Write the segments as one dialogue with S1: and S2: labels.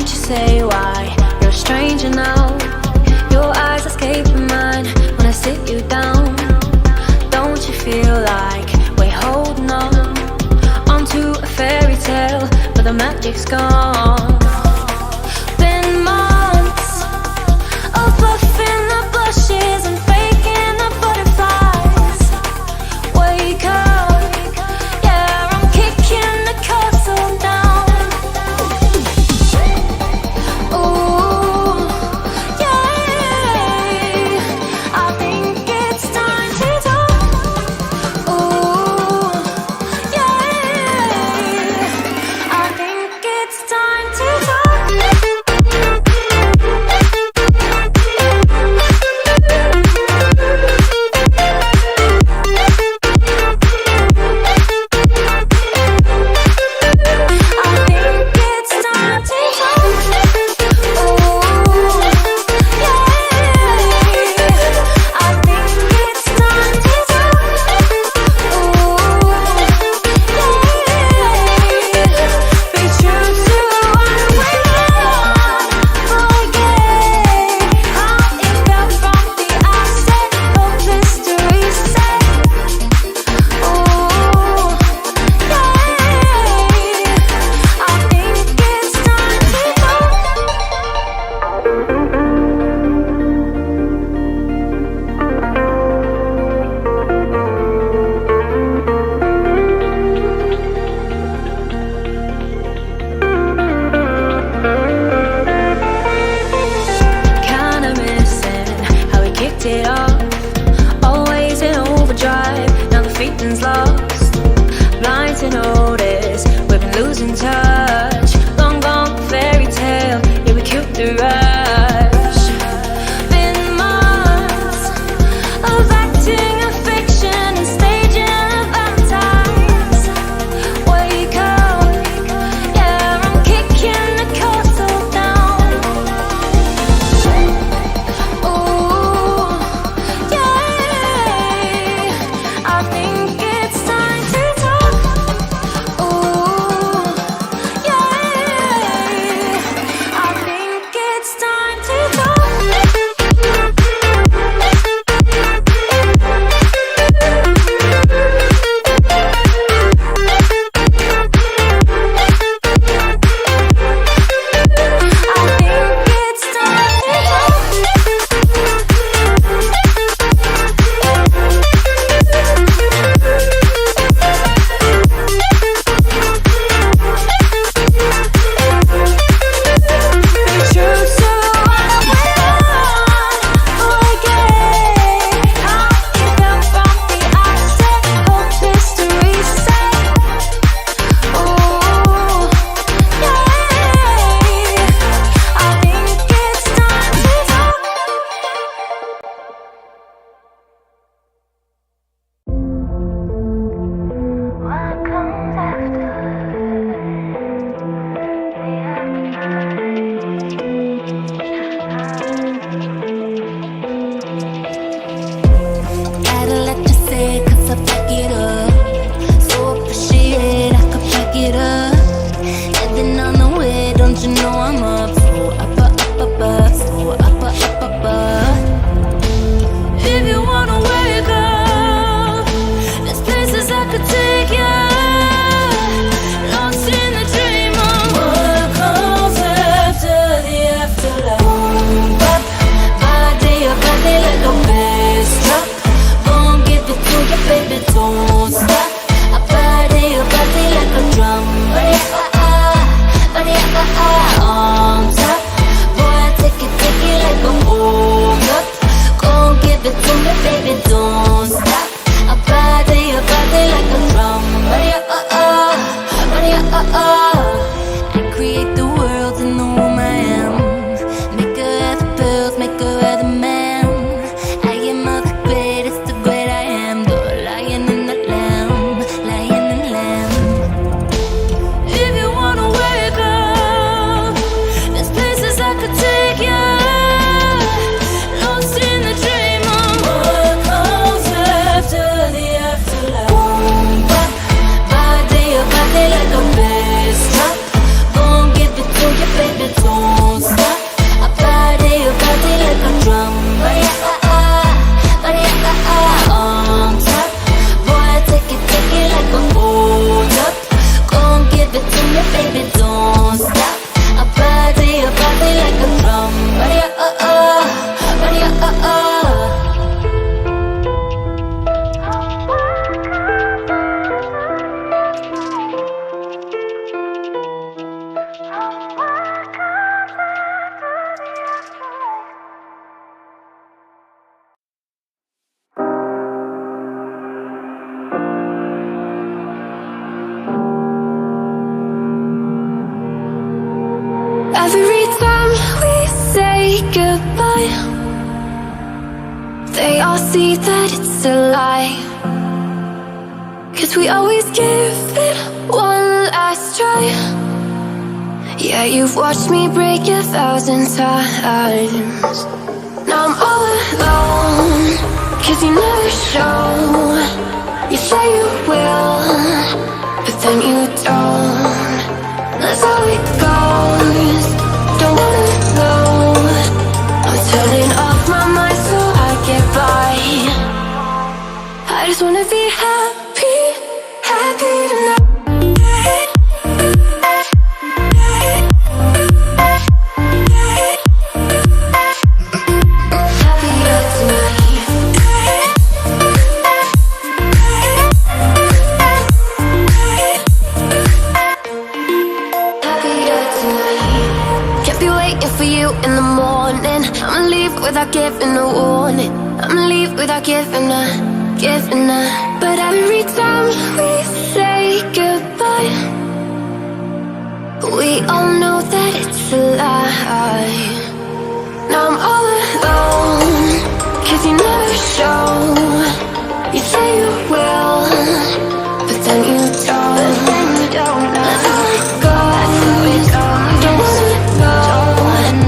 S1: Don't you say why you're a stranger now. Your eyes escaping mine when I sit you down. Don't you feel like we're holding on onto a fairy tale, but the magic's gone. Been months of puffing the blushes and faking the butterflies. Wake up, yeah, I'm kicking the castle down. Ooh, yeah, I think it's time to talk. Ooh, yeah, I think it's time to talk.
S2: I could take you lost in the dream of
S1: all see that it's a lie. 'Cause we always give it one last try. Yeah, you've watched me break 1,000 times. Now I'm all alone, 'cause you never show. You say you will, but then you don't. That's how it goes. Don't wanna know. I'm turning off my mind so I get by. I just wanna be happy, happy tonight. Without giving a warning, I'ma leave without giving a. But every time we say goodbye, we all know that it's a lie. Now I'm all alone, 'cause you never show. You say you will, but then you don't. That's how it goes. Don't wanna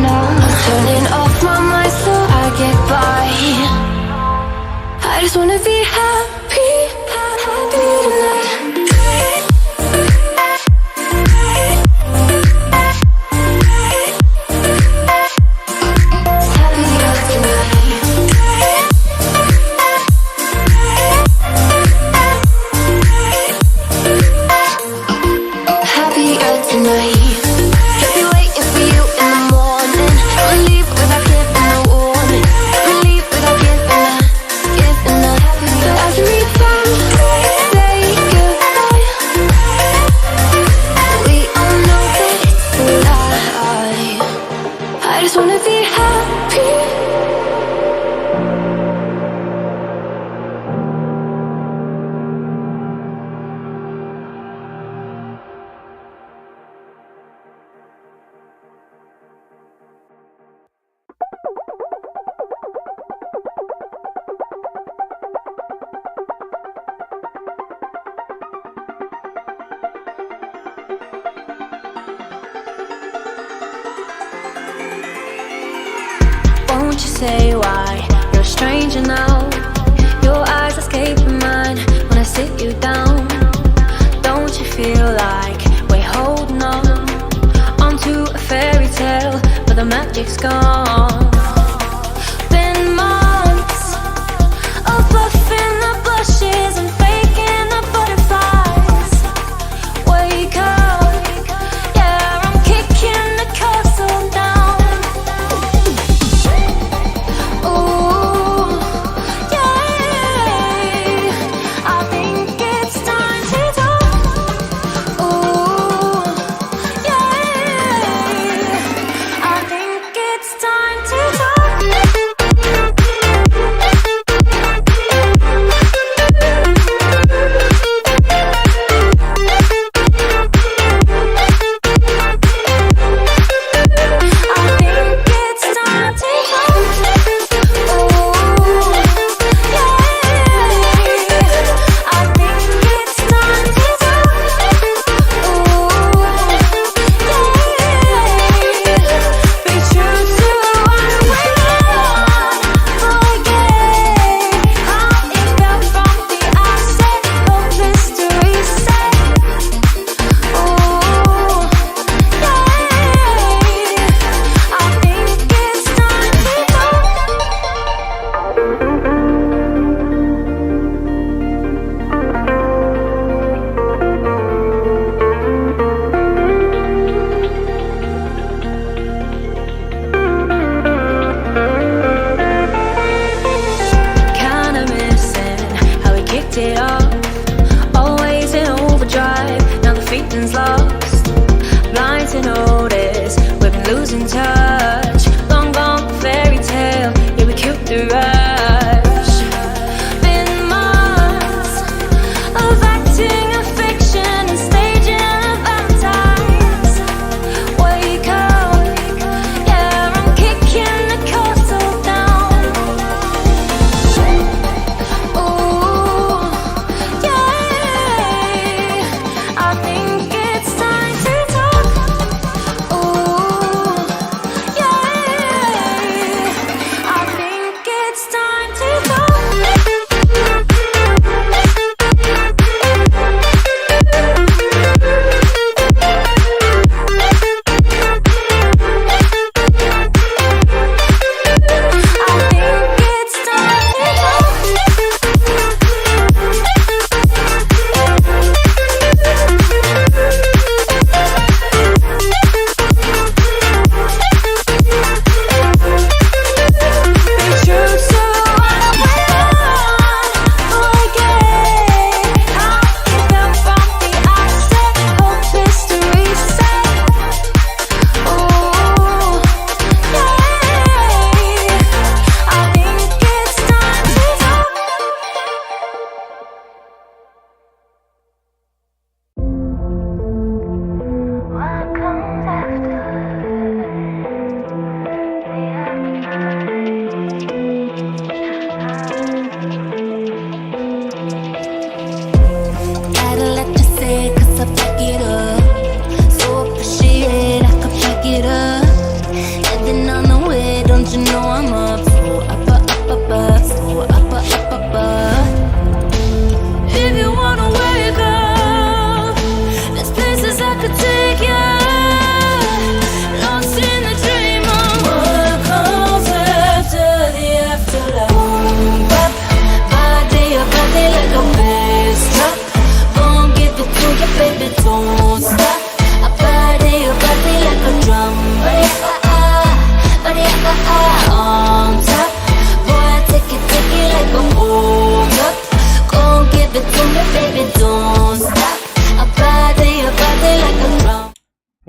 S1: know. I'm turning off my mind so I get by. I just wanna be happy, happy tonight.
S2: Won't you say why you're a stranger now? Your eyes escaping mine when I sit you down. Don't you feel like we're holding on onto a fairy tale, but the magic's gone? Been months of buffing the bushes and faking the butterflies. Wake up, yeah, I'm kicking the castle down. Time to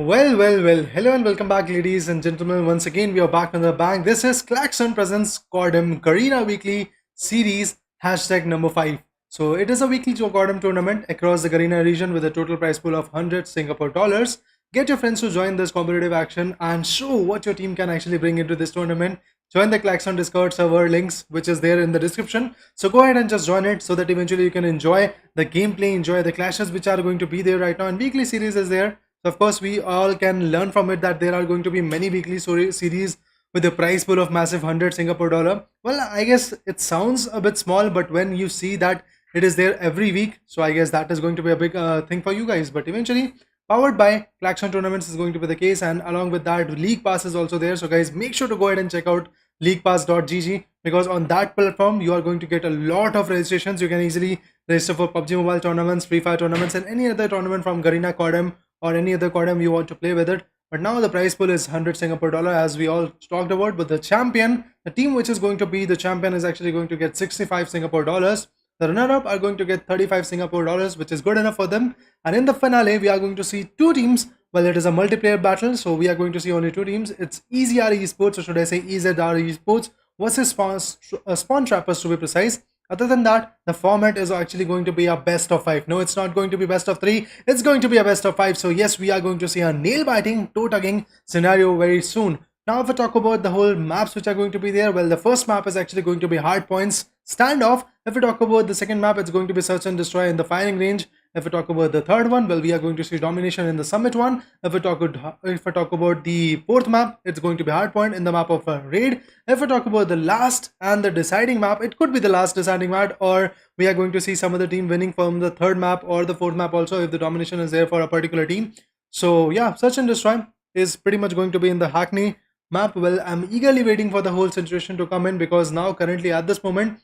S3: Well. Hello and welcome back, ladies and gentlemen. Once again, we are back on the bank. This is Claxon presents CODM Garena Weekly Series hashtag number 5. So, it is a weekly CODM tournament across the Garena region with a total prize pool of 100 Singapore dollars. Get your friends to join this competitive action and show what your team can actually bring into this tournament. Join the Claxon Discord server links, which is there in the description. So go ahead and just join it so that eventually you can enjoy the gameplay, enjoy the clashes which are going to be there right now. And weekly series is there. So of course, we all can learn from it that there are going to be many weekly series with a prize pool of massive 100 Singapore dollar. Well, I guess it sounds a bit small, but when you see that it is there every week, so I guess that is going to be a big thing for you guys. But eventually, powered by Claxon Tournaments is going to be the case, and along with that, League Pass is also there. So guys, make sure to go ahead and check out leaguepass.gg because on that platform you are going to get a lot of registrations. You can easily register for PUBG Mobile tournaments, Free Fire tournaments, and any other tournament from Garena CODM or any other CODM you want to play with it. But now the prize pool is 100 Singapore dollar, as we all talked about. But the champion, the team which is going to be the champion, is actually going to get 65 Singapore dollars. The runner-up are going to get 35 Singapore dollars, which is good enough for them. And in the finale, we are going to see two teams. Well, it is a multiplayer battle, so we are going to see only two teams. It's EZR Esports, or should I say EZR Esports, versus Spawntrappers to be precise. Other than that, the format is actually going to be a best of 5. No, it's not going to be best of 3. It's going to be a best of 5. So yes, we are going to see a nail-biting, toe-tugging scenario very soon. Now, if I talk about the whole maps which are going to be there, well, the first map is actually going to be Hardpoint's Standoff. If we talk about the second map, it's going to be Search and Destroy in the firing range. If we talk about the third one, well, we are going to see Domination in the Summit one. If I talk about the fourth map, it's going to be Hardpoint in the map of a raid. If I talk about the last and the deciding map, it could be the last deciding map, or we are going to see some other team winning from the third map or the fourth map also if the domination is there for a particular team. So yeah, Search and Destroy is pretty much going to be in the Hackney map. Well, I'm eagerly waiting for the whole situation to come in because now currently at this moment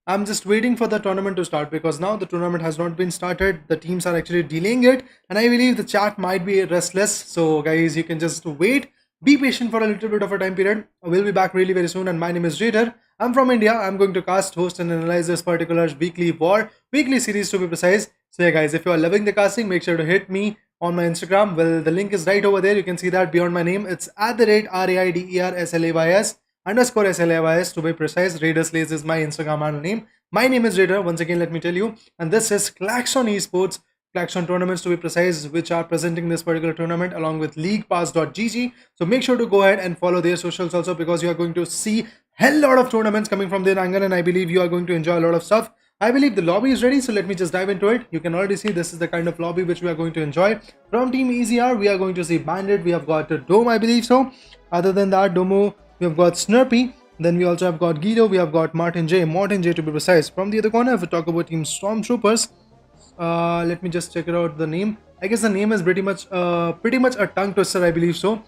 S3: I'm just waiting for the tournament to start because now the tournament has not been started. The teams are actually delaying it, and I believe the chat might be restless. So guys, you can just wait, be patient for a little bit of a time period. We'll be back really very soon, and my name is Jader. I'm from India. I'm going to cast, host, and analyze this particular weekly series to be precise. So yeah guys, if you are loving the casting, make sure to hit me on my Instagram. Well, the link is right over there. You can see that beyond my name. It's @RaiderSlays _SLAYS to be precise. Raider Slays is my Instagram handle name. My name is Raider, once again let me tell you, and this is Claxon Esports, Claxon Tournaments to be precise, which are presenting this particular tournament along with leaguepass.gg. So make sure to go ahead and follow their socials also because you are going to see hell lot of tournaments coming from their angle, and I believe you are going to enjoy a lot of stuff. I believe the lobby is ready, so let me just dive into it. You can already see this is the kind of lobby which we are going to enjoy. From Team EZR, we are going to see Bandit, we have got Dome, I believe so. Other than that, Domo, we have got Snurpy, then we also have got Guido, we have got Morton J to be precise. From the other corner, if we talk about Team Stormtroopers, let me just check it out, the name. I guess the name is pretty much a tongue twister, I believe so.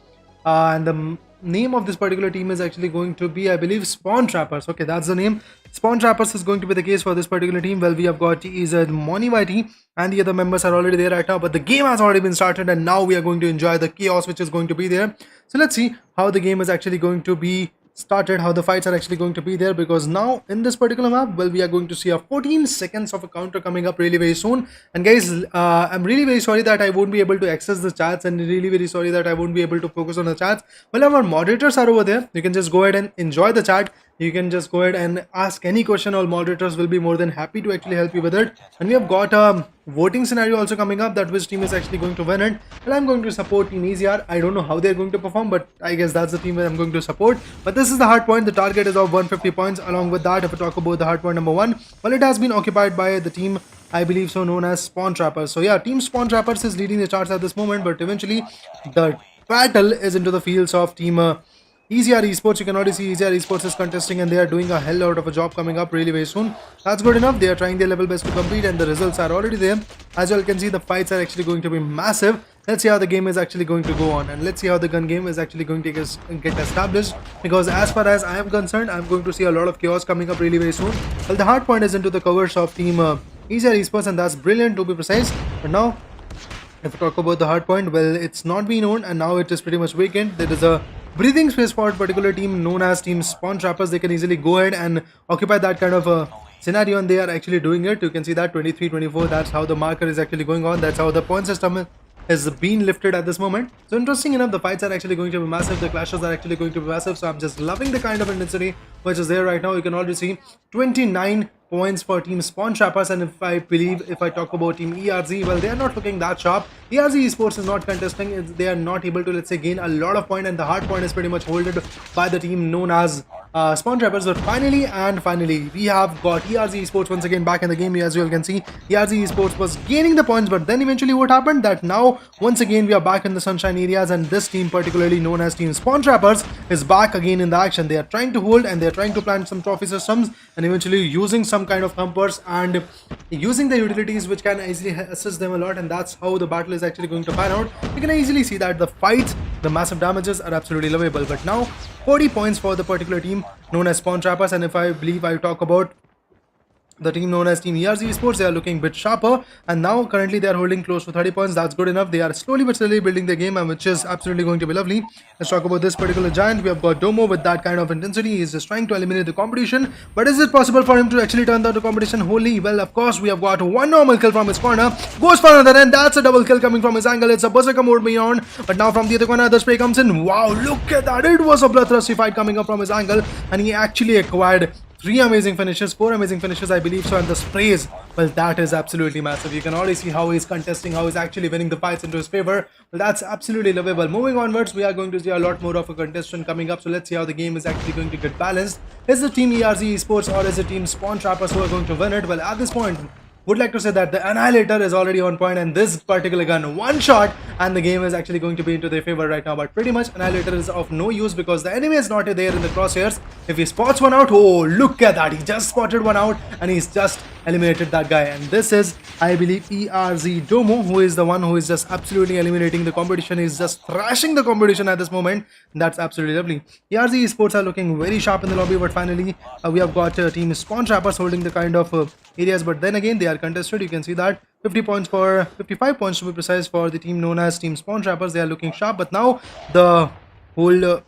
S3: And the name of this particular team is actually going to be, I believe, Spawntrappers. Okay, that's the name. Spawntrappers is going to be the case for this particular team. Well, we have got EZ Monivati and the other members are already there right now, but the game has already been started and now we are going to enjoy the chaos which is going to be there. So let's see how the game is actually going to be started, how the fights are actually going to be there, because now in this particular map, well, we are going to see a 14 seconds of a counter coming up really very soon. And guys, I'm really very sorry that I won't be able to access the chats, and really very sorry that I won't be able to focus on the chats. Well, our moderators are over there. You can just go ahead and enjoy the chat. You can just go ahead and ask any question. All moderators will be more than happy to actually help you with it. And we have got a voting scenario also coming up, that which team is actually going to win it. And I'm going to support Team EZR. I don't know how they're going to perform, but I guess that's the team that I'm going to support. But this is the hard point. The target is of 150 points. Along with that, if we talk about the hard point number 1, well, it has been occupied by the team, I believe so, known as Spawntrappers. So yeah, Team Spawntrappers is leading the charts at this moment, but eventually the battle is into the fields of Team EZR Esports. You can already see EZR Esports is contesting and they are doing a hell out of a job coming up really very soon. That's good enough. They are trying their level best to compete and the results are already there. As you all can see, the fights are actually going to be massive. Let's see how the game is actually going to go on, and let's see how the gun game is actually going to get established, because as far as I am concerned, I'm going to see a lot of chaos coming up really very soon. Well, the hard point is into the covers of Team EZR Esports, and that's brilliant to be precise. But now, if we talk about the hard point, well, it's not been owned and now it is pretty much vacant. There is a breathing space for a particular team known as Team Spawntrappers. They can easily go ahead and occupy that kind of a scenario, and they are actually doing it. You can see that 23-24, that's how the marker is actually going on. That's how the point system is being lifted at this moment. So interesting enough, the fights are actually going to be massive, the clashes are actually going to be massive. So I'm just loving the kind of intensity which is there right now. You can already see 29 points for team Spawntrappers, and if I talk about team ERZ, well, they are not looking that sharp. ERZ Esports is not contesting, they are not able to, let's say, gain a lot of points, and the hard point is pretty much holded by the team known as Spawntrappers. But finally we have got ERZ Esports once again back in the game. As you all can see, ERZ Esports was gaining the points, but then eventually what happened, that now once again we are back in the sunshine areas, and this team, particularly known as team Spawntrappers, is back again in the action. They are trying to hold and they are trying to plant some trophy systems, and eventually using some kind of thumpers and using the utilities which can easily assist them a lot, and that's how the battle is actually going to pan out. You can easily see that the fights, the massive damages are absolutely lovable. But now 40 points for the particular team known as Spawntrappers, and if I believe I talk about the team known as team ERZ Esports, they are looking a bit sharper, and now currently they are holding close to 30 points. That's good enough. They are slowly but steadily building the game, and which is absolutely going to be lovely. Let's talk about this particular giant. We have got Domo with that kind of intensity. He's just trying to eliminate the competition, but is it possible for him to actually turn down the competition wholly? Well, of course, we have got one normal kill from his corner, goes for another, and that's a double kill coming from his angle. It's a berserker mode beyond, but now from the other corner the spray comes in. Wow, look at that. It was a bloodthirsty fight coming up from his angle, and he actually acquired 4 amazing finishes, I believe so, and the sprays, well, that is absolutely massive. You can already see how he's contesting, how he's actually winning the fights into his favor. Well, that's absolutely lovable. Moving onwards, we are going to see a lot more of a contestant coming up, so let's see how the game is actually going to get balanced. Is the team ERZ Esports or is it team Spawntrappers who are going to win it? Well, at this point, would like to say that the Annihilator is already on point, and this particular gun, one shot and the game is actually going to be into their favor right now. But pretty much Annihilator is of no use because the enemy is not there in the crosshairs. If he spots one out, oh, look at that, he just spotted one out and he's just eliminated that guy. And this is, I believe, ERZ Domo, who is the one who is just absolutely eliminating the competition. He's just thrashing the competition at this moment. That's absolutely lovely. ERZ Esports are looking very sharp in the lobby, but finally we have got team Spawntrappers holding the kind of areas, but then again they are contested. You can see that 55 points to be precise for the team known as team Spawntrappers. They are looking sharp, but now the whole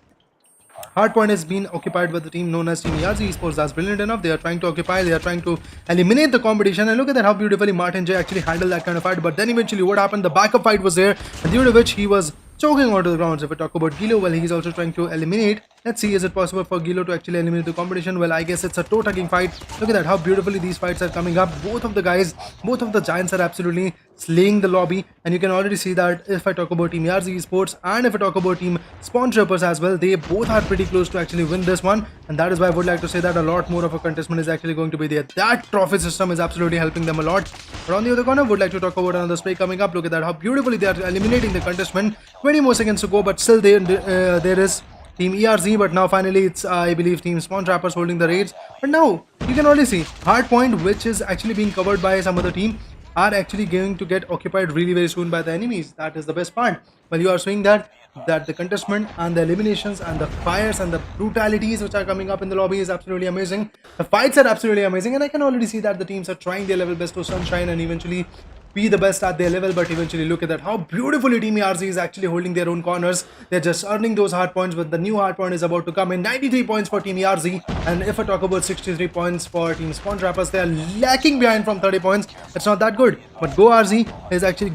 S3: Hardpoint has been occupied by the team known as team ERZ Esports. That's brilliant enough. They are trying to occupy, they are trying to eliminate the competition, and look at that, how beautifully Martin J actually handled that kind of fight. But then eventually what happened, the backup fight was there, and due to which he was choking onto the ground. If we talk about Gilo, well, he's also trying to eliminate. Let's see, is it possible for Gilo to actually eliminate the competition? Well, I guess it's a toe-tugging fight. Look at that, how beautifully these fights are coming up. Both of the guys, both of the giants are absolutely slaying the lobby, and you can already see that if I talk about team ERZ Esports and if I talk about team Spawntrappers as well, they both are pretty close to actually win this one, and that is why I would like to say that a lot more of a contestment is actually going to be there. That trophy system is absolutely helping them a lot. But on the other corner, I would like to talk about another spray coming up. Look at that, how beautifully they are eliminating the contestment. 20 more seconds to go, but still there is team ERZ, but now finally it's I believe team Spawntrappers holding the raids. But now you can already see Hardpoint, which is actually being covered by some other team, are actually going to get occupied really very soon by the enemies. That is the best part. Well, you are seeing that the contestment and the eliminations and the fires and the brutalities which are coming up in the lobby is absolutely amazing. The fights are absolutely amazing, and I can already see that the teams are trying their level best to sunshine and eventually be the best at their level. But eventually look at that, how beautifully team ERZ is actually holding their own corners. They're just earning those hard points, but the new hard point is about to come in. 93 points for team ERZ, and if I talk about 63 points for team Spawntrappers, they are lacking behind from 30 points. It's not that good, but Go ERZ is actually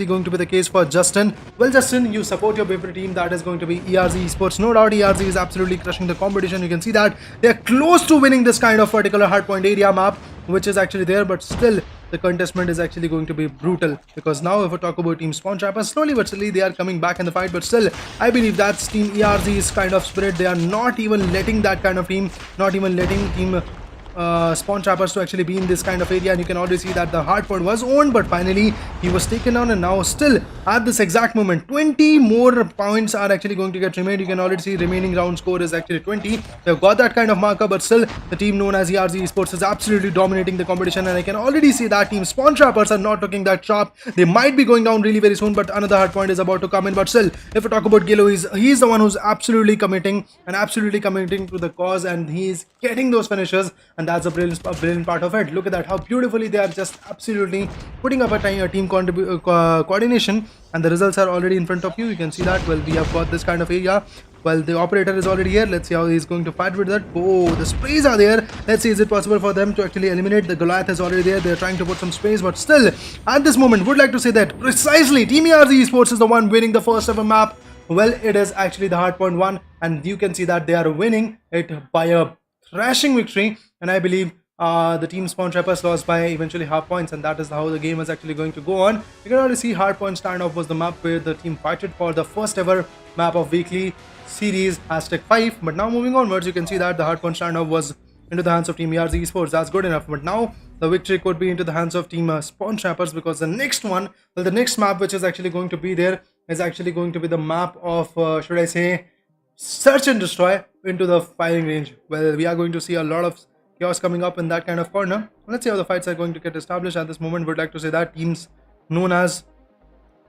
S3: going to be the case for Justin. Well, Justin, you support your favorite team, that is going to be ERZ Esports. No doubt ERZ is absolutely crushing the competition. You can see that they're close to winning this kind of particular hardpoint area map which is actually there, but still the contestment is actually going to be brutal, because now if we talk about team Spawntrappers, slowly but slowly they are coming back in the fight. But still I believe that's team ERZ's kind of spirit. They are not even letting that kind of team, not even letting team Spawntrappers to actually be in this kind of area, and you can already see that the hardpoint was owned, but finally he was taken down, and now still at this exact moment 20 more points are actually going to get remained. You can already see remaining round score is actually 20. They've got that kind of marker, but still the team known as ERZ Esports is absolutely dominating the competition, and I can already see that team Spawntrappers are not looking that sharp. They might be going down really very soon, but another hardpoint is about to come in. But still, if we talk about Gilo, he's the one who's absolutely committing to the cause, and he's getting those finishes, and that's a brilliant part of it. Look at that, how beautifully they are just absolutely putting up a team coordination, and the results are already in front of you. You can see that. Well, we have got this kind of area Well, the operator is already here. Let's see how he's going to fight with that. Oh, the sprays are there. Let's see, is it possible for them to actually eliminate? The Goliath is already there. They're trying to put some sprays, but still, at this moment, would like to say that precisely Team ERZ Esports is the one winning the first ever map. Well, it is actually the Hardpoint one, and you can see that they are winning it by a thrashing victory. And I believe the team Spawntrappers lost by eventually half points, and that is how the game is actually going to go on. You can already see Hardpoint Standoff was the map where the team fighted for the first ever map of weekly series #5. But now moving onwards, you can see that the Hardpoint Standoff was into the hands of Team ERZ Esports. That's good enough. But now the victory could be into the hands of Team Spawntrappers, because the next one, well, the next map which is actually going to be there is actually going to be the map of, should I say, search and destroy into the firing range. Well, we are going to see a lot of chaos coming up in that kind of corner. Let's see how the fights are going to get established. At this moment, would like to say that teams known as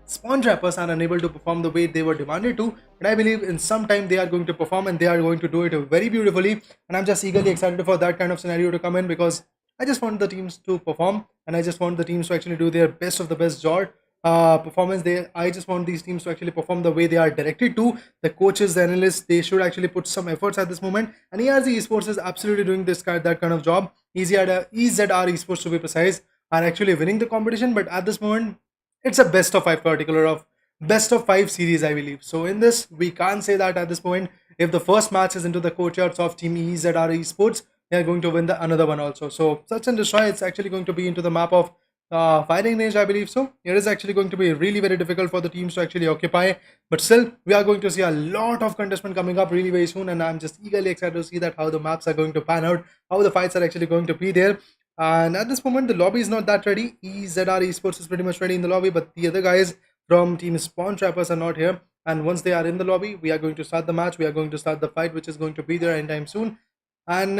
S3: Spawntrappers are unable to perform the way they were demanded to, but I believe in some time they are going to perform, and they are going to do it very beautifully. And I'm just eagerly excited for that kind of scenario to come in, because I just want the teams to perform, and I just want the teams to actually do their best of the best job performance. I just want these teams to actually perform the way they are directed to. The coaches, the analysts, they should actually put some efforts at this moment, and ERZ Esports is absolutely doing that kind of job. EZR Esports, to be precise, are actually winning the competition, but at this moment it's a best of 5 particular of best of 5 series, I believe. So in this, we can't say that at this point if the first match is into the courtyards of Team EZR Esports, they are going to win the another one also. So search and destroy, it's actually going to be into the map of fighting range, I believe. So it is actually going to be really very difficult for the teams to actually occupy, but still we are going to see a lot of contestment coming up really very soon, and I'm just eagerly excited to see that how the maps are going to pan out, how the fights are actually going to be there. And at this moment, the lobby is not that ready. EZR Esports is pretty much ready in the lobby, but the other guys from Team Spawntrappers are not here. And once they are in the lobby, we are going to start the match. We are going to start the fight, which is going to be there anytime soon. And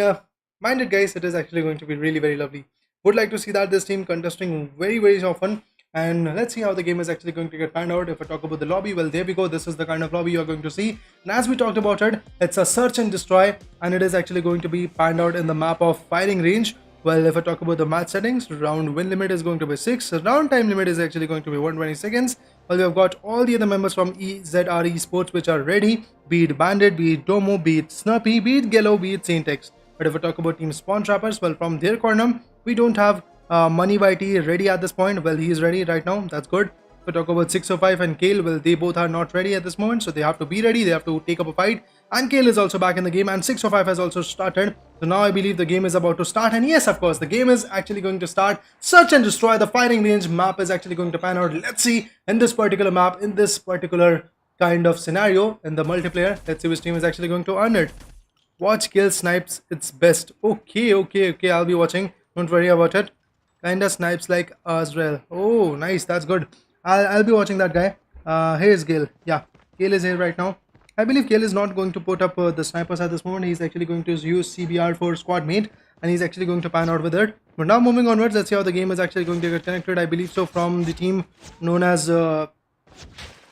S3: mind it, guys, it is actually going to be really very lovely. Would like to see that this team contesting very very often. And let's see how the game is actually going to get panned out. If I talk about the lobby, well, there we go. This is the kind of lobby you're going to see. And as we talked about it, it's a search and destroy, and it is actually going to be panned out in the map of firing range. Well, if I talk about the match settings, round win limit is going to be 6. Round time limit is actually going to be 120 seconds. Well, we have got all the other members from EZR Esports which are ready. Be it Bandit, be it Domo, be it Snurpy, be it Gello, be it Saintex. But if I talk about Team Spawntrappers, well, from their corner, we don't have Money YT ready at this point. Well, he is ready right now. That's good. If I talk about 605 and Kale, well, they both are not ready at this moment, so they have to be ready. They have to take up a fight. And Kale is also back in the game, and 605 has also started. So now I believe the game is about to start. And yes, of course, the game is actually going to start. Search and destroy, the firing range map is actually going to pan out. Let's see in this particular map, in this particular kind of scenario, in the multiplayer, let's see which team is actually going to earn it. Watch Kill snipes its best. Okay, I'll be watching. Don't worry about it. Kinda snipes like Azrael. Oh, nice, that's good. I'll be watching that guy. Here's Gale. Yeah, Gale is here right now. I believe Gale is not going to put up the snipers at this moment. He's actually going to use CBR for squad mate, and he's actually going to pan out with it. But now moving onwards, let's see how the game is actually going to get connected. I believe so from the team known as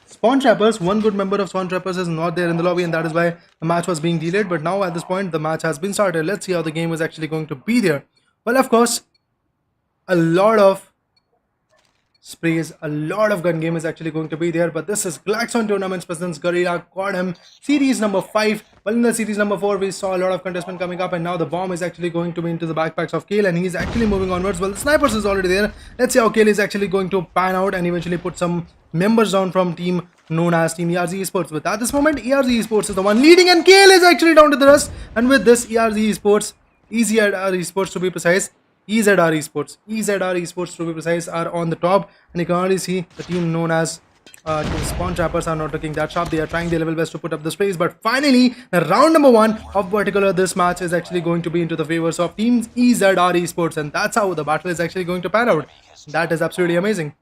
S3: Spawntrappers. One good member of Spawntrappers is not there in the lobby, and that is why the match was being delayed. But now at this point, the match has been started. Let's see how the game is actually going to be there. Well, of course, a lot of sprays, a lot of gun game is actually going to be there, but this is Claxon Tournaments presents Garena CODM series number 5. Well, in the series number 4, we saw a lot of contestment coming up, and now the bomb is actually going to be into the backpacks of Kale, and he's actually moving onwards. Well, the snipers is already there. Let's see how Kale is actually going to pan out and eventually put some members down from team known as Team ERZ Esports. But at this moment, ERZ Esports is the one leading, and Kale is actually down to the rest. And with this, EZR Esports to be precise, EZR Esports to be precise, are on the top, and you can already see the team known as Spawntrappers are not looking that sharp. They are trying their level best to put up the sprays, but finally, the round number 1 of particular this match is actually going to be into the favors of teams EZR Esports, and that's how the battle is actually going to pan out. That is absolutely amazing.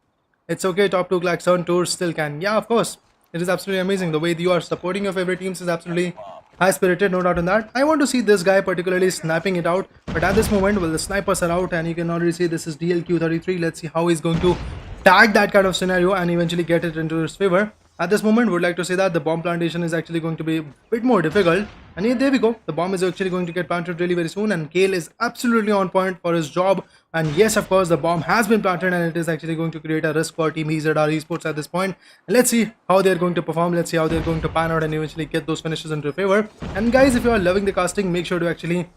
S3: It's okay, top 2 Claxon tours still can. Yeah, of course, it is absolutely amazing. The way you are supporting your favorite teams is absolutely high-spirited, no doubt in that. I want to see this guy particularly snapping it out, but at this moment, well, the snipers are out, and you can already see this is DLQ33. Let's see how he's going to tag that kind of scenario and eventually get it into his favor. At this moment, would like to say that the bomb plantation is actually going to be a bit more difficult. And here, there we go. The bomb is actually going to get planted really very soon, and Kale is absolutely on point for his job. And yes, of course, the bomb has been planted, and it is actually going to create a risk for Team EZR Esports at this point. And let's see how they're going to perform. Let's see how they're going to pan out and eventually get those finishes into favor. And guys, if you are loving the casting, make sure to actually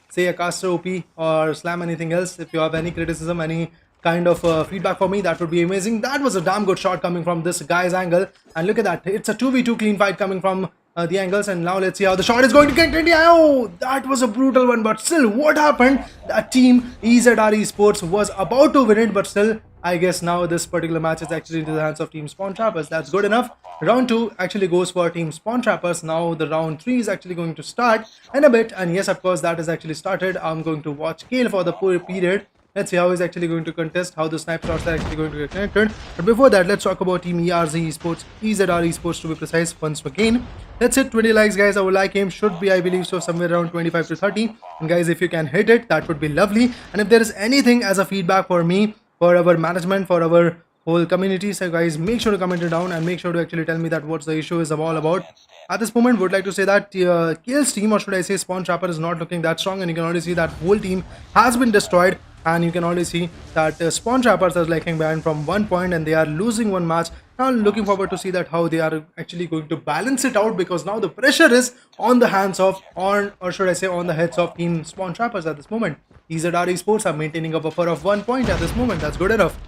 S3: say a caster OP or slam anything else. If you have any criticism, any kind of feedback for me, that would be amazing. That was a damn good shot coming from this guy's angle, and look at that, it's a 2v2 clean fight coming from the angles. And now let's see how the shot is going to get in. Oh, that was a brutal one, but still, what happened? That team EZR Esports was about to win it, but still, I guess now this particular match is actually into the hands of Team Spawntrappers. That's good enough. Round 2 actually goes for Team Spawntrappers. Now the round 3 is actually going to start in a bit, and yes, of course, that is actually started. I'm going to watch Kale for the period. Let's see how he's actually going to contest, how the snipe shots are actually going to get connected. But before that, let's talk about Team EZR Esports to be precise once again. Let's hit 20 likes, guys. Our like aim should be, I believe so, somewhere around 25 to 30. And guys, if you can hit it, that would be lovely. And if there is anything as a feedback for me, for our management, for our whole community, so guys, make sure to comment it down and make sure to actually tell me that what's the issue is all about. At this moment, would like to say that Kale's team, or should I say Spawntrapper, is not looking that strong, and you can already see that whole team has been destroyed. And you can already see that Spawntrappers are lagging behind from 1 point, and they are losing one match. Now looking forward to see that how they are actually going to balance it out, because now the pressure is on the hands of, or should I say on the heads of Team Spawntrappers at this moment. EZR Esports are maintaining a buffer of 1 point at this moment. That's good enough.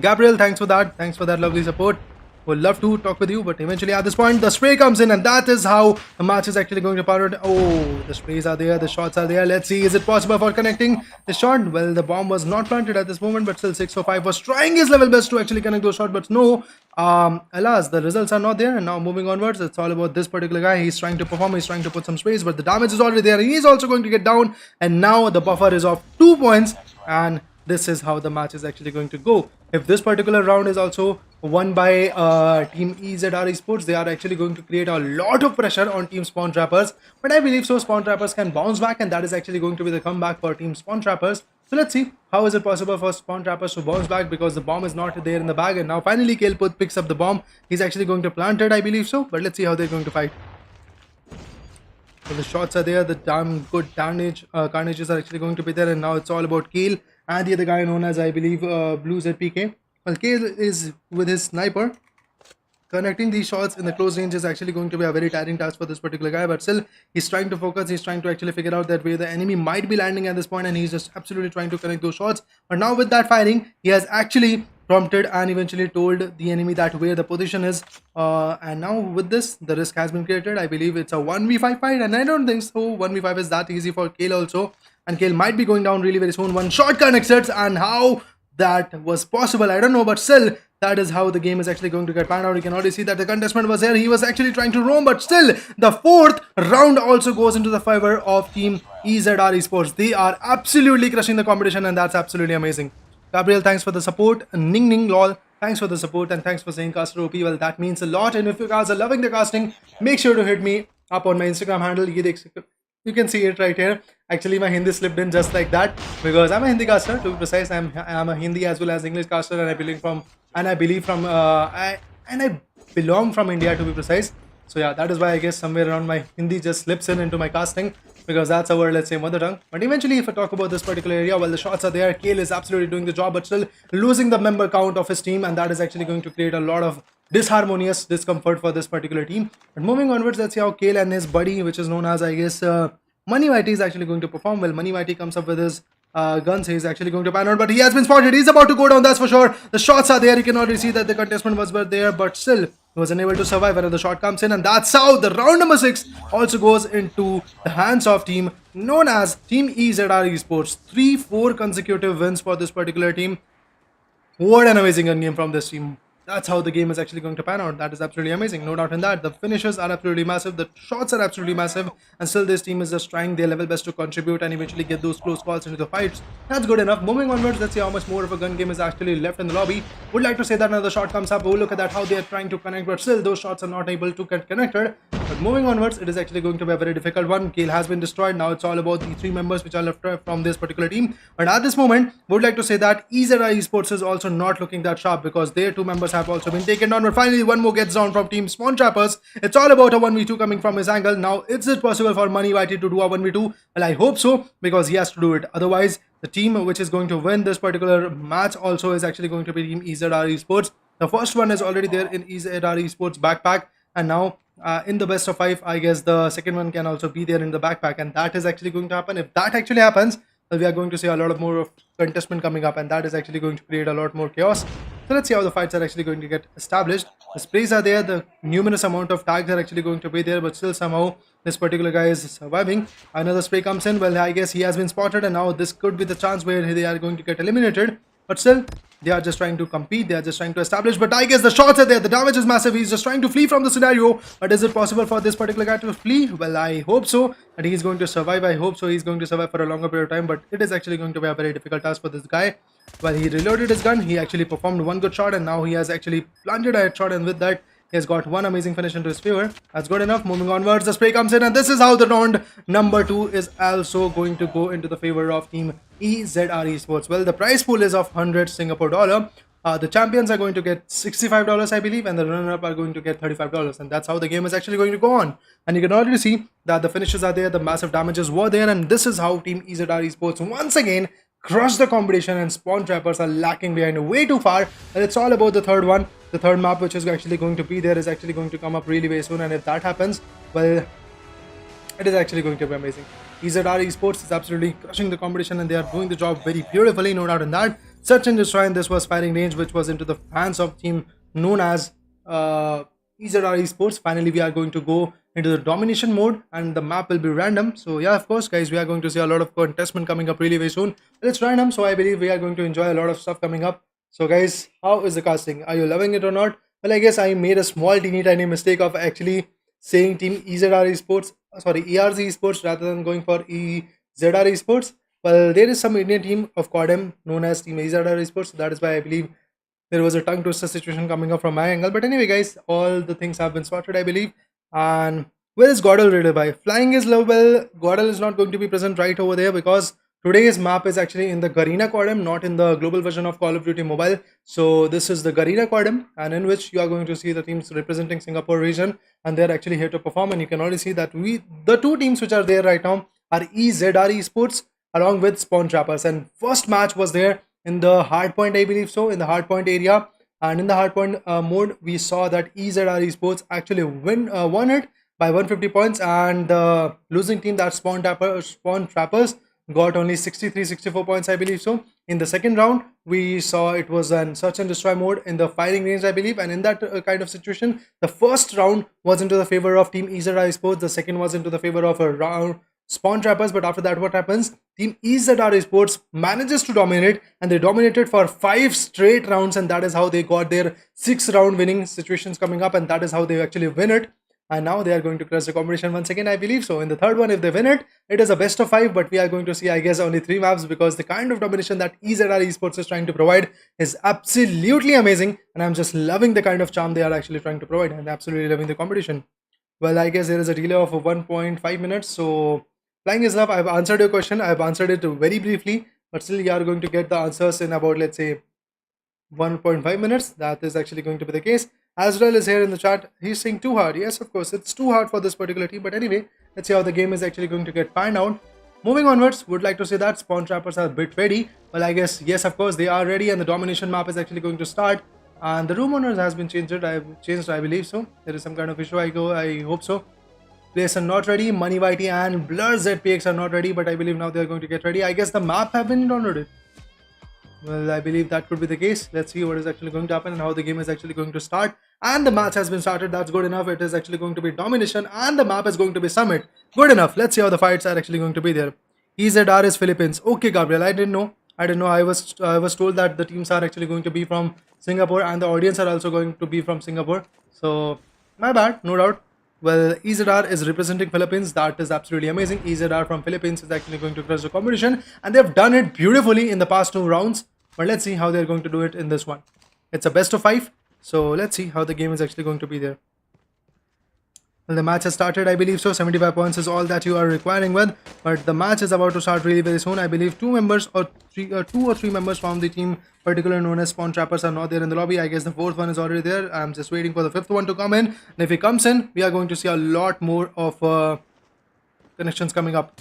S3: Gabriel, thanks for that. Thanks for that lovely support. Would love to talk with you, but eventually at this point the spray comes in, and that is how the match is actually going to pan out. Oh, the sprays are there, the shots are there. Let's see, is it possible for connecting the shot? Well, the bomb was not planted at this moment, but still 605 was trying his level best to actually connect those shots, but no, alas, the results are not there. And now moving onwards, it's all about this particular guy. He's trying to perform, he's trying to put some sprays, but the damage is already there, and he's also going to get down. And now the buffer is of 2 points, and this is how the match is actually going to go. If this particular round is also won by Team EZR Esports, they are actually going to create a lot of pressure on Team Spawntrappers. But I believe so Spawntrappers can bounce back, and that is actually going to be the comeback for Team Spawntrappers. So let's see, how is it possible for Spawntrappers to bounce back, because the bomb is not there in the bag. And now finally Kale picks up the bomb. He's actually going to plant it, I believe so. But let's see how they're going to fight. So the shots are there, the damn good carnages are actually going to be there, and now it's all about Kale and the other guy known as, I believe, Blue ZPK. Well, Kale is with his sniper. Connecting these shots in the close range is actually going to be a very tiring task for this particular guy, but still he's trying to focus, he's trying to actually figure out that where the enemy might be landing at this point, and he's just absolutely trying to connect those shots. But now with that firing, he has actually prompted and eventually told the enemy that where the position is, and now with this the risk has been created. I believe it's a 1v5 fight, and I don't think so 1v5 is that easy for Kale also, and Kale might be going down really very soon. One shot connects it, and how that was possible, I don't know, but still that is how the game is actually going to get panned out. You can already see that the contestant was there, he was actually trying to roam, but still the 4th round also goes into the favor of Team EZR Esports. They are absolutely crushing the competition, and that's absolutely amazing. Gabriel, thanks for the support. Ning Ning Lol, thanks for the support, and thanks for saying caster OP. Well, that means a lot. And if you guys are loving the casting, make sure to hit me up on my Instagram handle. You can see it right here. Actually, my Hindi slipped in just like that, because I'm a Hindi caster, to be precise. I'm a Hindi as well as English caster, and I belong from India, to be precise. So yeah, that is why I guess somewhere around my Hindi just slips into my casting, because that's our, let's say, mother tongue. But eventually, if I talk about this particular area, well, the shots are there. Kale is absolutely doing the job, but still losing the member count of his team, and that is actually going to create a lot of disharmonious discomfort for this particular team. But moving onwards, let's see how Kale and his buddy, which is known as, I guess, Money Whitey, is actually going to perform. Well, Money Whitey comes up with his guns. He's actually going to pan out, but he has been spotted. He's about to go down, that's for sure. The shots are there. You can already see that the contestant was there, but still he was unable to survive. Another shot comes in, and that's how the round number 6 also goes into the hands of team known as Team EZR Esports. 3-4 consecutive wins for this particular team. What an amazing gun game from this team. That's how the game is actually going to pan out. That is absolutely amazing, no doubt in that. The finishes are absolutely massive, the shots are absolutely massive, and still this team is just trying their level best to contribute and eventually get those close calls into the fights. That's good enough. Moving onwards, let's see how much more of a gun game is actually left in the lobby. Would like to say that another shot comes up. Oh, look at that, how they are trying to connect, but still those shots are not able to get connected. But moving onwards, it is actually going to be a very difficult one. Kill has been destroyed. Now it's all about the 3 members which are left from this particular team. But at this moment, would like to say that EZR Esports is also not looking that sharp because their 2 members have also been taken down. But finally, one more gets down from team Spawntrappers. It's all about a 1v2 coming from his angle. Now, is it possible for Money Whitey to do a 1v2? Well, I hope so because he has to do it. Otherwise, the team which is going to win this particular match also is actually going to be team EZR Esports. The first one is already there in EZR Esports backpack, and now in the best of 5, I guess the second one can also be there in the backpack, and that is actually going to happen. If that actually happens, well, we are going to see a lot of more of contestment coming up, and that is actually going to create a lot more chaos. So let's see how the fights are actually going to get established. The sprays are there, the numerous amount of tags are actually going to be there, but still somehow this particular guy is surviving. Another spray comes in. Well, I guess he has been spotted, and now this could be the chance where they are going to get eliminated. But still, they are just trying to compete. They are just trying to establish. But I guess the shots are there. The damage is massive. He's just trying to flee from the scenario. But is it possible for this particular guy to flee? Well, I hope so. And he's going to survive. I hope so. He's going to survive for a longer period of time. But it is actually going to be a very difficult task for this guy. Well, he reloaded his gun. He actually performed one good shot. And now he has actually planted a headshot. And with that, he has got one amazing finish into his favor. That's good enough. Moving onwards, the spray comes in, and this is how the round number 2 is also going to go into the favor of team EZR Esports. Well, the prize pool is of 100 Singapore dollar. The champions are going to get $65, I believe, and the runner-up are going to get $35, and that's how the game is actually going to go on. And you can already see that the finishes are there, the massive damages were there, and this is how team EZR Esports once again crush the competition, and Spawntrappers are lacking behind way too far. And it's all about the third one. The third map which is actually going to be there is actually going to come up really very soon, and if that happens, well, it is actually going to be amazing. EZR Esports is absolutely crushing the competition, and they are doing the job very beautifully, no doubt in that. Search and destroy, and this was firing range which was into the hands of team known as EZR Esports. Finally, we are going to go into the domination mode, and the map will be random. So yeah, of course guys, we are going to see a lot of contestment coming up really very soon. It's random, so I believe we are going to enjoy a lot of stuff coming up. So guys, how is the casting? Are you loving it or not? Well, I guess I made a small teeny tiny mistake of actually saying team EZR Esports, sorry, ERZ Esports rather than going for EZR Esports. Well, there is some Indian team of CODM known as team EZR Esports, so that is why I believe there was a tongue twister situation coming up from my angle. But anyway guys, all the things have been sorted, I believe. And where is Godel ready by? Flying is low. Well, Godel is not going to be present right over there because today's map is actually in the Garena CODM, not in the global version of Call of Duty Mobile. So this is the Garena CODM, and in which you are going to see the teams representing Singapore region, and they are actually here to perform. And you can already see that the 2 teams which are there right now are EZR Esports along with Spawntrappers. And first match was there in the Hardpoint, I believe so, in the Hardpoint area. And in the Hardpoint mode, we saw that EZR Esports actually won it by 150 points, and the losing team, that Spawntrappers, got only 64 points, I believe so. In the second round, we saw it was an search and destroy mode in the firing range, I believe, and in that kind of situation, the first round was into the favor of team EZR Esports, the second was into the favor of a round Spawntrappers. But after that, what happens? Team EZR Esports manages to dominate, and they dominated for 5 straight rounds, and that is how they got their 6-round winning situations coming up, and that is how they actually win it. And now they are going to crush the competition once again, I believe so. In the third one, if they win it, it is a best of 5, but we are going to see, I guess, only 3 maps, because the kind of domination that EZR Esports is trying to provide is absolutely amazing, and I'm just loving the kind of charm they are actually trying to provide, and absolutely loving the competition. Well, I guess there is a delay of 1.5 minutes, so flying is love. I've answered your question. I've answered it very briefly, but still you are going to get the answers in about, let's say, 1.5 minutes. That is actually going to be the case. Azrael is here in the chat. He's saying too hard. Yes, of course, it's too hard for this particular team. But anyway, let's see how the game is actually going to get panned out. Moving onwards, would like to say that Spawntrappers are a bit ready. Well, I guess, yes, of course, they are ready, and the domination map is actually going to start. And the room owners has been changed, I believe so. There is some kind of issue, I hope so. Players are not ready. Money Whitey and Blur ZPX are not ready, but I believe now they are going to get ready. I guess the map have been downloaded. Well, I believe that could be the case. Let's see what is actually going to happen and how the game is actually going to start. And the match has been started. That's good enough. It is actually going to be domination, and the map is going to be summit. Good enough. Let's see how the fights are actually going to be there. EZR is Philippines. Okay, Gabriel, I didn't know. I was told that the teams are actually going to be from Singapore, and the audience are also going to be from Singapore. So my bad, no doubt. Well, EZR is representing Philippines. That is absolutely amazing. EZR from Philippines is actually going to crush the competition, and they've done it beautifully in the past 2 rounds. But let's see how they're going to do it in this one. It's a best of 5. So let's see how the game is actually going to be there. Well, the match has started, I believe so. 75 points is all that you are requiring with, but the match is about to start really very soon. I believe two or three members from the team, particularly known as Spawntrappers, are not there in the lobby. I guess the fourth one is already there. I'm just waiting for the fifth one to come in, and if he comes in, we are going to see a lot more of connections coming up.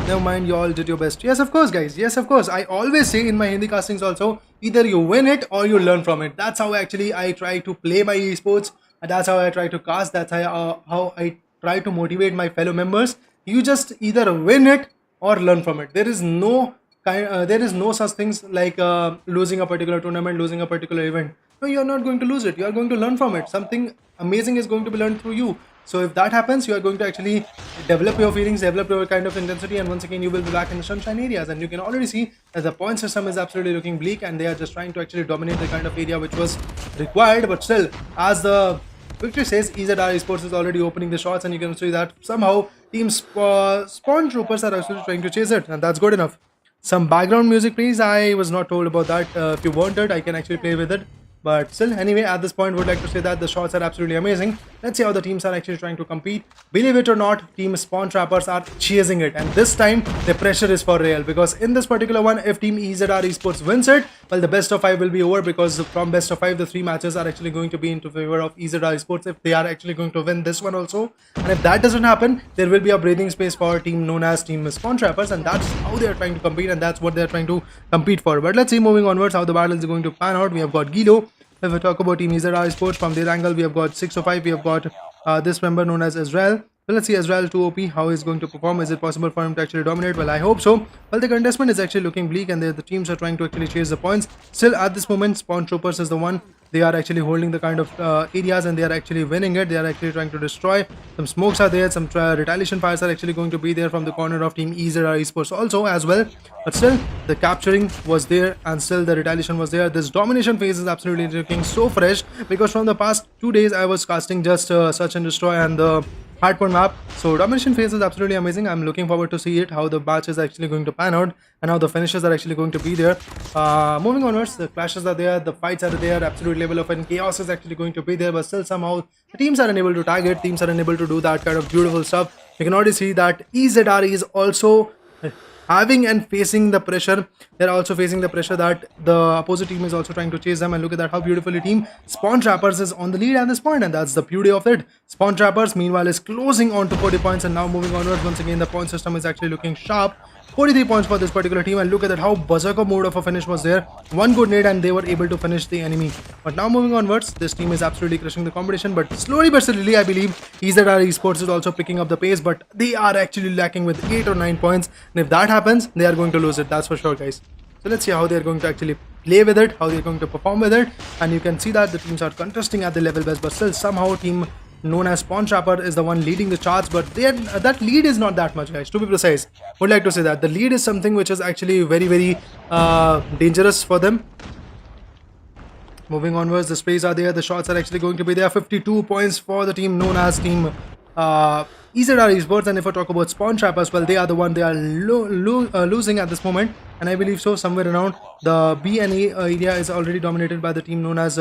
S3: Never mind, you all did your best. Yes, of course, guys. Yes, of course. I always say in my Hindi castings also, either you win it or you learn from it. That's how actually I try to play my esports. And that's how I try to cast. That's how I try to motivate my fellow members. You just either win it or learn from it. There is no such things like losing a particular tournament, losing a particular event. No, you are not going to lose it. You are going to learn from it. Something amazing is going to be learned through you. So if that happens, you are going to actually develop your feelings, develop your kind of intensity, and once again you will be back in the sunshine areas. And you can already see that the point system is absolutely looking bleak, and they are just trying to actually dominate the kind of area which was required. But still, as the victory says, EZR Esports is already opening the shots, and you can see that somehow Team Spawn Troopers are actually trying to chase it, and that's good enough. Some background music, please. I was not told about that. If you want it, I can actually play with it. But still, anyway, at this point, would like to say that the shots are absolutely amazing. Let's see how the teams are actually trying to compete. Believe it or not, Team Spawntrappers are chasing it. And this time, the pressure is for real. Because in this particular one, if Team EZR Esports wins it, well, the best of 5 will be over. Because from best of 5, the 3 matches are actually going to be into favor of EZR Esports if they are actually going to win this one also. And if that doesn't happen, there will be a breathing space for a team known as Team Spawntrappers. And that's how they are trying to compete. And that's what they are trying to compete for. But let's see, moving onwards, how the battle is going to pan out. We have got Guido. If we talk about Team EZR Esports, from their angle, we have got 605. We have got this member known as Israel. Well, let's see Israel 2OP, how he's going to perform. Is it possible for him to actually dominate? Well, I hope so. Well, the contestment is actually looking bleak, and the teams are trying to actually chase the points. Still, at this moment, Spawn Troopers is the one. They are actually holding the kind of areas, and they are actually winning it. They are actually trying to destroy. Some smokes are there. Some retaliation fires are actually going to be there from the corner of Team EZR Esports also as well. But still, the capturing was there, and still the retaliation was there. This domination phase is absolutely looking so fresh, because from the past 2 days, I was casting just Search and Destroy and the Hardpoint map. So domination phase is absolutely amazing. I'm looking forward to see it, how the match is actually going to pan out, and how the finishes are actually going to be there. Moving onwards, the clashes are there, the fights are there, absolute level of chaos is actually going to be there, but still somehow the teams are unable to target, teams are unable to do that kind of beautiful stuff. You can already see that EZR is also having and facing the pressure. They're also facing the pressure that the opposite team is also trying to chase them. And look at that, how beautifully team Spawntrappers is on the lead at this point, and that's the beauty of it. Spawntrappers meanwhile is closing on to 40 points, and now moving onwards, once again the point system is actually looking sharp. 43 points for this particular team, and look at that, how berserker mode of a finish was there. One good nade and they were able to finish the enemy. But now moving onwards, this team is absolutely crushing the competition, but slowly but steadily, I believe EZR Esports is also picking up the pace, but they are actually lacking with 8 or 9 points, and if that happens, they are going to lose it, that's for sure, guys. So let's see how they're going to actually play with it, how they're going to perform with it. And you can see that the teams are contesting at the level best, but still somehow team known as Spawntrapper is the one leading the charts, but that lead is not that much, guys, to be precise. Would like to say that the lead is something which is actually very dangerous for them. Moving onwards, the sprays are there, the shots are actually going to be there. 52 points for the team known as Team EZR Esports. And if I talk about Spawntrappers, well, they are the one, they are losing at this moment, and I believe so somewhere around the B and A area is already dominated by the team known as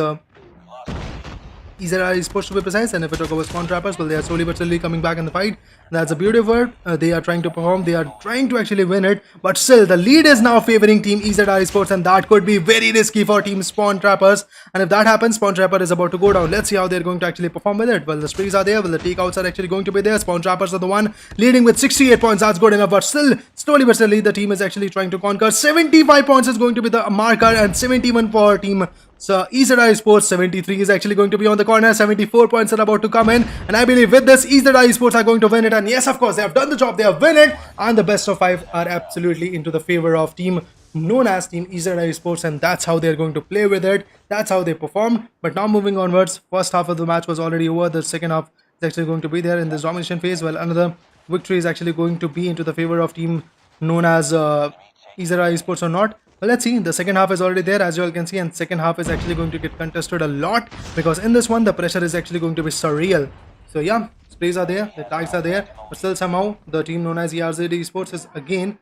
S3: EZR Esports, to be precise. And if we talk about Spawntrappers, well, they are slowly but slowly coming back in the fight. That's a beauty of it. They are trying to perform, they are trying to actually win it, but still the lead is now favoring Team EZR Esports, and that could be very risky for Team Spawntrappers. And if that happens, Spawntrapper is about to go down. Let's see how they're going to actually perform with it. Well, the sprays are there, well, the takeouts are actually going to be there. Spawntrappers are the one leading with 68 points. That's good enough, but still slowly but slowly the team is actually trying to conquer. 75 points is going to be the marker, and 71 for Team EZR Esports. 73 is actually going to be on the corner. 74 points are about to come in, and I believe with this EZR Esports are going to win it. And yes, of course, they have done the job, they have won it, and the best of 5 are absolutely into the favor of team known as Team EZR Esports, and that's how they're going to play with it, that's how they perform. But now moving onwards, first half of the match was already over, the second half is actually going to be there in this domination phase. Well, another victory is actually going to be into the favor of team known as EZR Esports or not. Well, let's see, the second half is already there, as you all can see, and second half is actually going to get contested a lot, because in this one the pressure is actually going to be surreal. So yeah, sprays are there, the tags are there, but still somehow the team known as EZR Esports is again,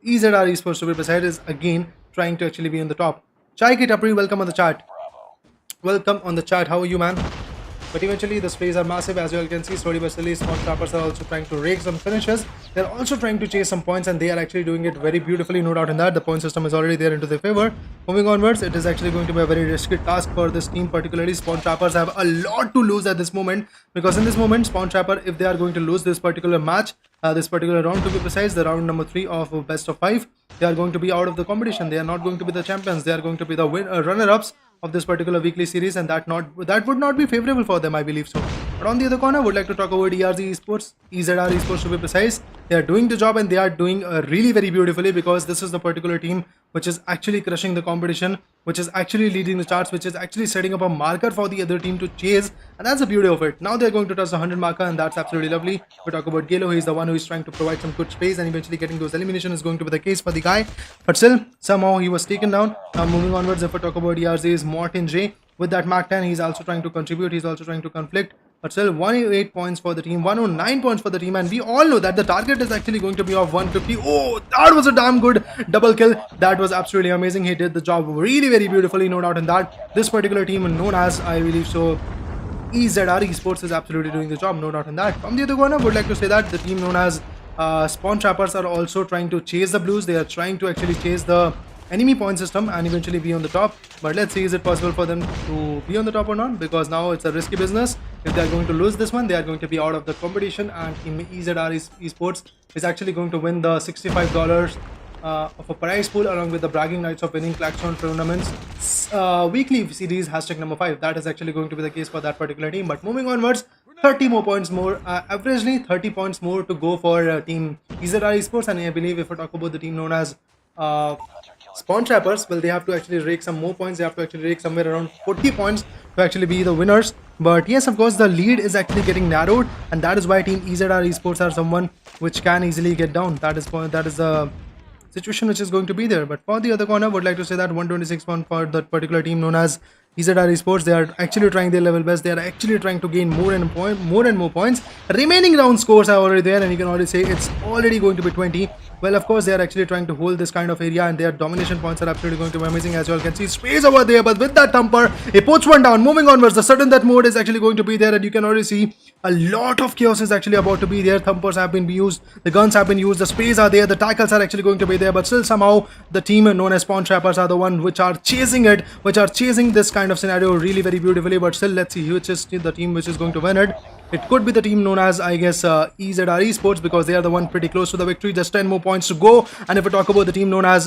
S3: EZR Esports to be precise, is again trying to actually be on the top. Chai Ki Tapri, welcome on the chat. Welcome on the chat, how are you, man? But eventually the sprays are massive, as you all can see. Slowly but slowly, Spawntrappers are also trying to rake some finishes. They're also trying to chase some points, and they are actually doing it very beautifully, no doubt in that. The point system is already there into their favor. Moving onwards, it is actually going to be a very risky task for this team, particularly. Spawntrappers have a lot to lose at this moment, because in this moment, Spawntrapper, if they are going to lose this particular match, this particular round to be precise, the round number 3 of best of 5, they are going to be out of the competition. They are not going to be the champions. They are going to be the runner-ups of this particular weekly series, and that would not be favorable for them, I believe so. But on the other corner, I would like to talk about EZR Esports to be precise. They are doing the job, and they are doing really very beautifully, because this is the particular team which is actually crushing the competition, which is actually leading the charts, which is actually setting up a marker for the other team to chase, and that's the beauty of it. Now they're going to touch the 100 marker, and that's absolutely lovely. We talk about Galo. He's the one who is trying to provide some good space, and eventually getting those elimination is going to be the case for the guy. But still, somehow he was taken down. Now moving onwards, if we talk about ERZ's Martin J, with that Mac 10, he's also trying to contribute, he's also trying to conflict. But still, 108 points for the team, 109 points for the team, and we all know that the target is actually going to be of 150. Oh, that was a damn good double kill. That was absolutely amazing. He did the job really very beautifully, no doubt in that. This particular team, known as, I believe so, EZR Esports, is absolutely doing the job, no doubt in that. From the other corner, I would like to say that the team known as Spawntrappers are also trying to chase the blues. They are trying to actually chase the enemy point system and eventually be on the top. But let's see, is it possible for them to be on the top or not, because now it's a risky business. If they are going to lose this one, they are going to be out of the competition, and Team EZR Esports is actually going to win the $65 of a prize pool, along with the bragging rights of winning Claxon tournaments weekly series hashtag number 5. That is actually going to be the case for that particular team. But moving onwards, 30 more points more, averagely 30 points more to go for Team EZR Esports. And I believe if we talk about the team known as Spawntrappers, well, they have to actually rake some more points. They have to actually rake somewhere around 40 points to actually be the winners. But yes, of course, the lead is actually getting narrowed, and that is why Team EZR Esports are someone which can easily get down. That is the situation which is going to be there. But for the other corner, I would like to say that 126 points for that particular team known as EZR Esports. They are actually trying their level best. They are actually trying to gain more and more points. Remaining round scores are already there, and you can already say it's already going to be 20. Well, of course, they are actually trying to hold this kind of area, and their domination points are absolutely going to be amazing, as you all can see. Space over there, but with that thumper, he puts one down. Moving onwards, the sudden death mode is actually going to be there, and you can already see a lot of chaos is actually about to be there. Thumpers have been used, the guns have been used, the sprays are there, the tackles are actually going to be there, but still somehow the team known as Spawntrappers are the one which are chasing it, which are chasing this kind of scenario really very beautifully. But still, let's see which is the team which is going to win it. It could be the team known as, I guess, EZR Esports, because they are the one pretty close to the victory. Just 10 more points to go. And if we talk about the team known as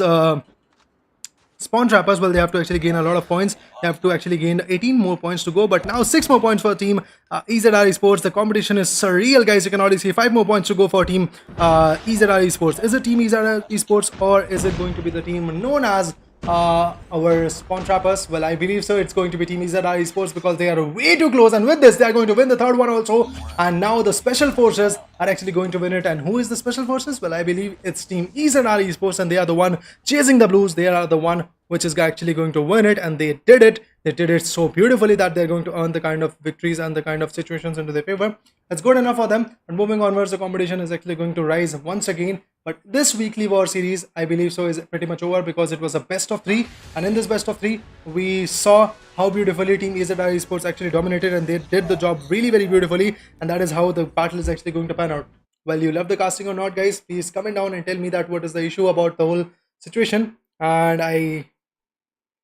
S3: Spawntrappers, well, they have to actually gain a lot of points. They have to actually gain 18 more points to go. But now 6 more points for team EZR Esports. The competition is surreal, guys. You can already see 5 more points to go for team EZR Esports. Is it team EZR Esports, or is it going to be the team known as our Spawntrappers? Well, I believe so. It's going to be Team EZR Esports, because they are way too close, and with this they are going to win the third one also. And now the special forces are actually going to win it. And who is the special forces? Well, I believe it's Team EZR Esports, and they are the one chasing the blues. They are the one which is actually going to win it, and they did it. They did it so beautifully that they're going to earn the kind of victories and the kind of situations into their favor. That's good enough for them. And moving onwards, the competition is actually going to rise once again. But this weekly war series, I believe so, is pretty much over, because it was a best of 3. And in this best of 3, we saw how beautifully Team EZR Esports actually dominated, and they did the job really very beautifully. And that is how the battle is actually going to pan out. Well, you love the casting or not, guys? Please comment down and tell me that what is the issue about the whole situation. And I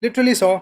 S3: literally saw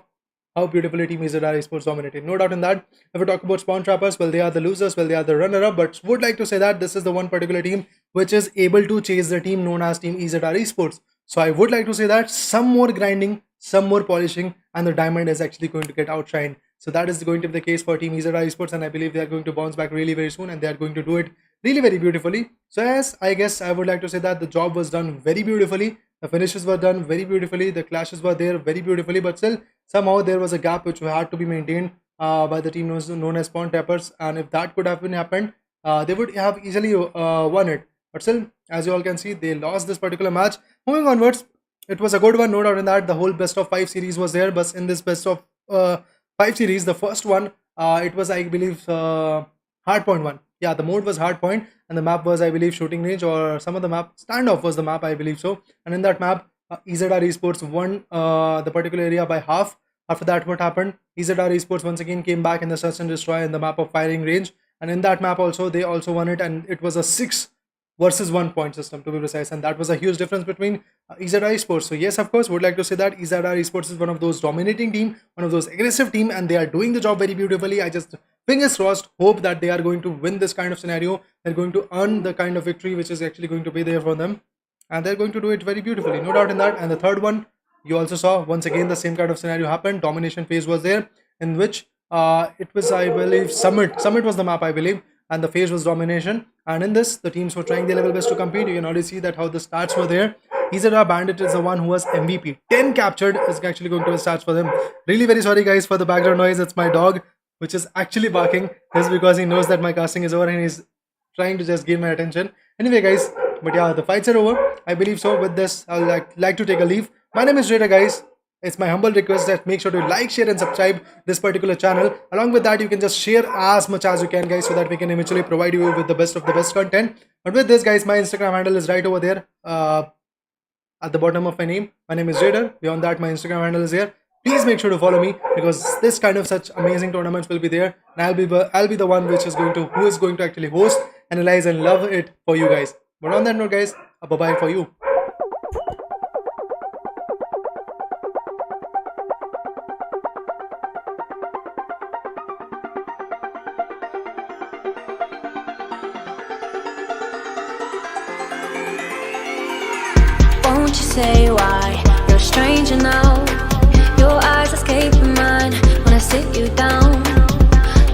S3: how beautifully Team EZR Esports dominated. No doubt in that. If we talk about Spawntrappers, well, they are the losers, well, they are the runner-up, but would like to say that this is the one particular team which is able to chase the team known as Team EZR Esports. So I would like to say that some more grinding, some more polishing, and the diamond is actually going to get outshined. So that is going to be the case for Team EZR Esports, and I believe they are going to bounce back really very soon, and they are going to do it really very beautifully. So yes, I guess I would like to say that the job was done very beautifully. The finishes were done very beautifully. The clashes were there very beautifully, but still somehow there was a gap which had to be maintained by the team known as Spawntrappers. And if that could have been happened, they would have easily won it. But still, as you all can see, they lost this particular match. Moving onwards, it was a good one, no doubt in that. The whole best of 5 series was there, but in this best of 5 series, the first one, it was, I believe, Hardpoint one. Yeah, the mode was Hardpoint, and the map was, I believe, Shooting Range, or some of the map. Standoff was the map, I believe so. And in that map, EZR Esports won the particular area by half, After that, what happened? EZR Esports once again came back in the search and destroy in the map of firing range, and in that map also they also won it, and it was a 6 versus 1 point system to be precise, and that was a huge difference between EZR Esports. So yes, of course, would like to say that EZR Esports is one of those dominating team, one of those aggressive team, and they are doing the job very beautifully. I just fingers crossed hope that they are going to win this kind of scenario. They're going to earn the kind of victory which is actually going to be there for them, and they're going to do it very beautifully, no doubt in that. And the third one, you also saw once again the same kind of scenario happened. Domination phase was there, in which it was, I believe, Summit was the map, I believe, and the phase was Domination. And in this, the teams were trying their level best to compete. You can already see that how the stats were there. EZR Bandit is the one who was MVP. 10 captured is actually going to be stats for them. Really very sorry guys for the background noise. It's my dog which is actually barking. This is because he knows that my casting is over and he's trying to just gain my attention. Anyway guys, but yeah, the fights are over, I believe so. With this, I'll like to take a leave. My name is Raider guys. It's my humble request that make sure to like, share and subscribe this particular channel. Along with that, you can just share as much as you can guys, so that we can eventually provide you with the best of the best content. But with this guys, my Instagram handle is right over there at the bottom of my name. My name is Raider. Beyond that, my Instagram handle is here. Please make sure to follow me, because this kind of such amazing tournaments will be there, and I'll be the one who is going to actually host, analyze and love it for you guys. But on that note guys, bye bye for you.
S1: Won't you say why you're a stranger now? Your eyes escaping mine when I sit you down.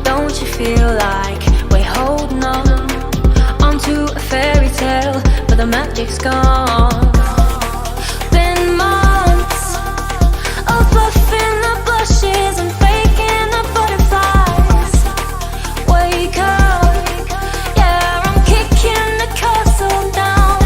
S1: Don't you feel like we're holding on onto a fairy tale, but the magic's gone? Been months of bluffing the blushes and faking the butterflies. Wake up, yeah, I'm kicking the castle down.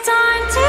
S2: Time to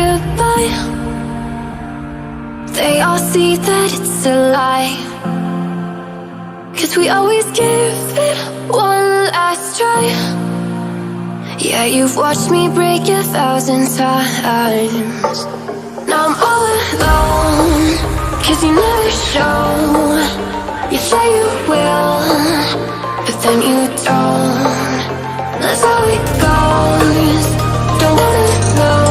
S1: goodbye. They all see that it's a lie, 'cause we always give it one last try. Yeah, you've watched me break 1,000 times. Now I'm all alone, 'cause you never show. You say you will, but then you don't. That's how it goes. Don't wanna know.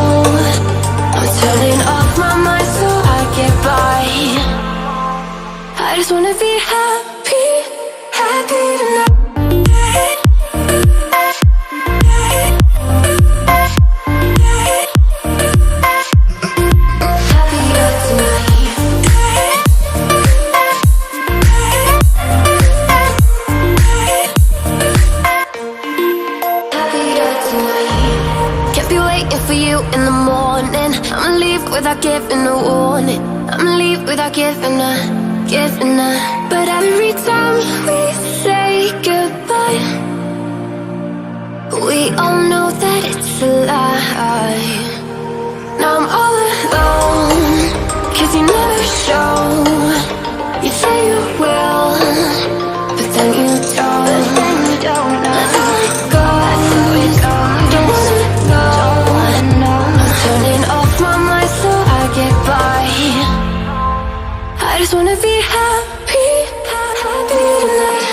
S1: I'm turning off my mind so I get by. I just wanna be happy, happy tonight. Without giving a warning, I'ma leave without giving a. But every time we say goodbye, we all know that it's a lie. Now I'm all alone, 'cause you never show. You say you will, but then you don't. That's how it goes. Don't wanna know. I'm turning off my mind so I get by. I just wanna be happy, happy tonight.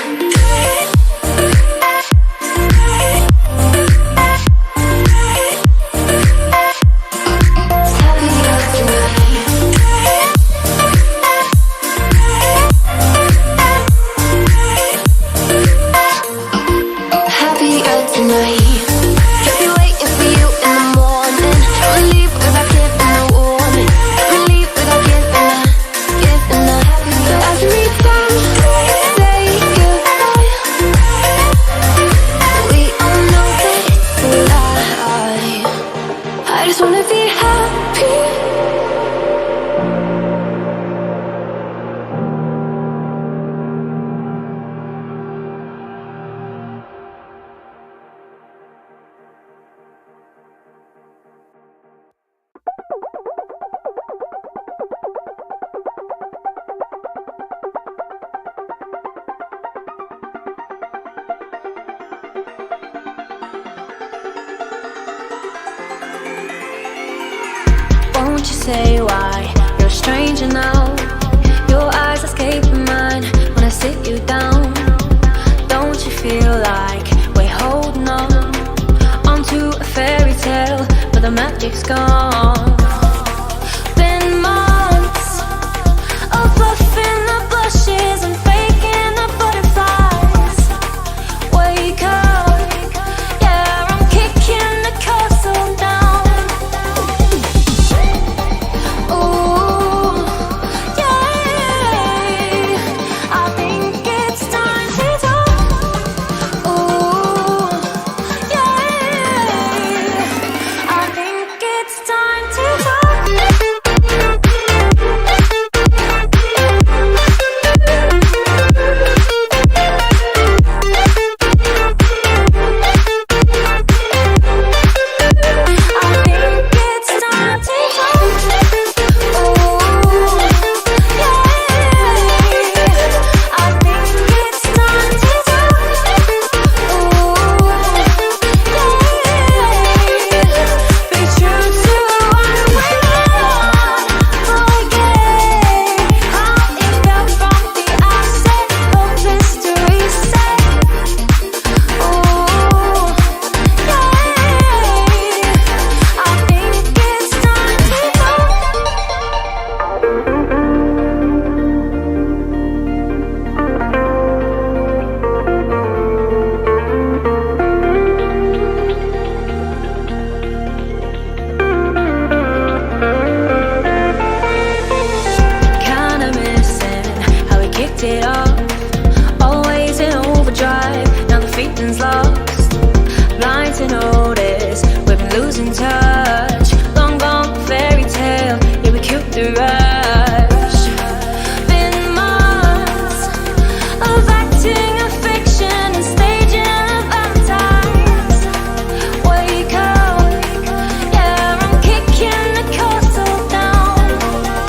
S2: Won't you say why you're a stranger now? Your eyes escape mine when I sit you down. Don't you feel like we're holding on onto a fairy tale, but the magic's gone?